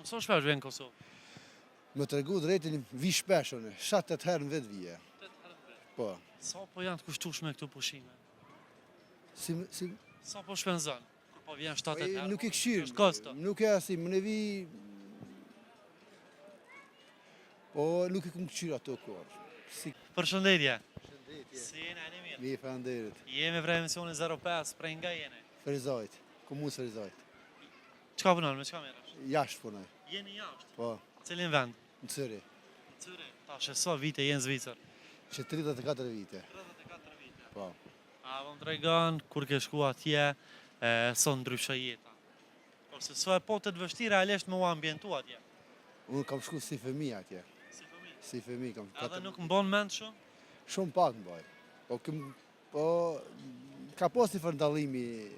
Sa shpesh vjen në Kosovë? Më tregu drejtin, vi shpesh unë, 7-8 herë në vetë vije. Po. Sa po janë të kushtueshme këtu pushime? Si Sa po shpenzon? Kur po vjen 7-8 herë? nuk e këshirë, Është kosto. nuk e asi, më ne vi, po nuk e këmë këshirë ato kohë. Përshëndetje. Shëndetje. Si jeni ani mirë? Mi falenderit. Jemi për emisionin 05, prej nga jeni? Ferizajt, komunës Ferizajt. Çka punon, me çka merresh? Jashtë punoj, Jeni jashtë. po, Cilin vend? në Cyri, Cyri. Tash e sa vite jenë në Zvicër? që 34 vite, 34 vite. po. A më tregon kur ke shku atje, sa ndryshoi jeta? Ose sa e po të vështirë realisht me u ambientu atje? Unë kam shku si fëmi atje, Si fëmijë. si fëmi kam. Edhe nuk mbon mend shumë? Shumë pak më baj, po, ka pas një fërndalimi,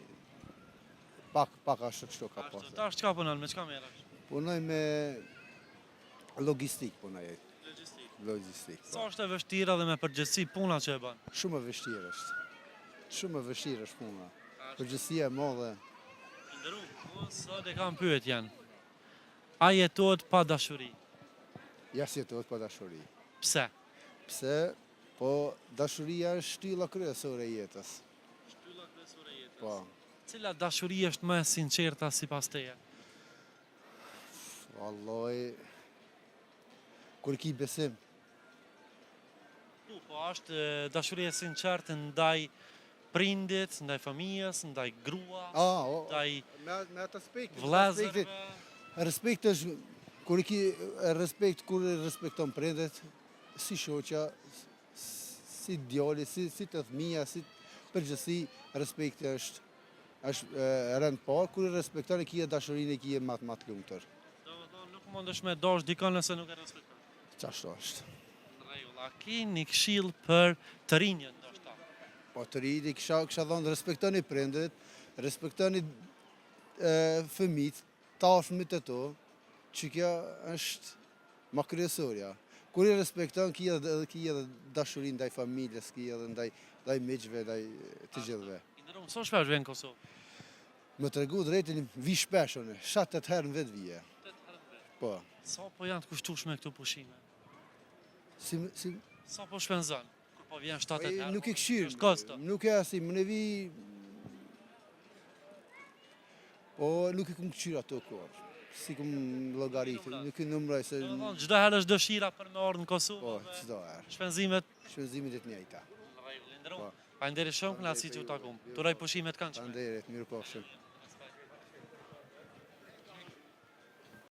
pak ashtë kështu ka pas. Tash çka punon, me çka merresh? Punoj me logistik, punoj, Logjistik. logistik. Sa është e vështirë edhe me përgjithësi puna që e bën? Shumë e vështirë është. Shumë e vështirë është puna. Përgjësia e madhe. Ndërum, unë sot e kam pyetjen. A jetohet pa dashuri? Jashtë jetohet pa dashuri. Pse? Pse? Po dashuria është shtylla kryesore e jetës. Shtylla kryesore e jetës. Po. Cila dashuri është më e sinqerta sipas teje? Vallai, kur ki besim, Po është dashuria e sinqertë ndaj prindit, ndaj familjes, ndaj gruas, ndaj me atë aspekt. vëllezërve. Respekt është kur kur e respekton prindet, si shoqja, si djali, si të fëmija, si përgjithësi, respekti është rënd parë, kur e respekton e kije dashurinë e kije matë lumëtër. Domethënë nuk mundesh me dash dikon nëse nuk e respekton. Qashtu është. Në rregull, a ke një këshill për të rinjën ndoshta? Po të rinjë kisha dhënë respektoni prindet, respektoni fëmijët, tafëmit e to, që kjo është ma kryesorja. Kur i respekton, kije edhe dashurin ndaj familjes, kije edhe ndaj miqve, ndaj të gjithve. Ndërum, sa shpesh vjen në Kosovë? Më tregu drejtin, vi shpesh unë, 7-8 herë në vetë vije. 8 herë në vit. Po. Sa po janë të kushtueshme këtu pushime? Si Sa po shpenzon? Kur po vjen 7-8 herë? nuk e këshirë, Është kosto. nuk e asi, më ne vi, po nuk e këmë këshirë ato kohë. Si këmë logaritë, nuk e numroj se... Domethënë çdo herë është dëshira për me ardhur në Kosovë. Po, çdo herë. Shpenzimet. Shpenzimit e të njëjta. Në rregull, ndërum. Faleminderit shumë, kënaqësi që u takuam. Turoj pushime të këndshme. Faleminderit, mirë pafshim.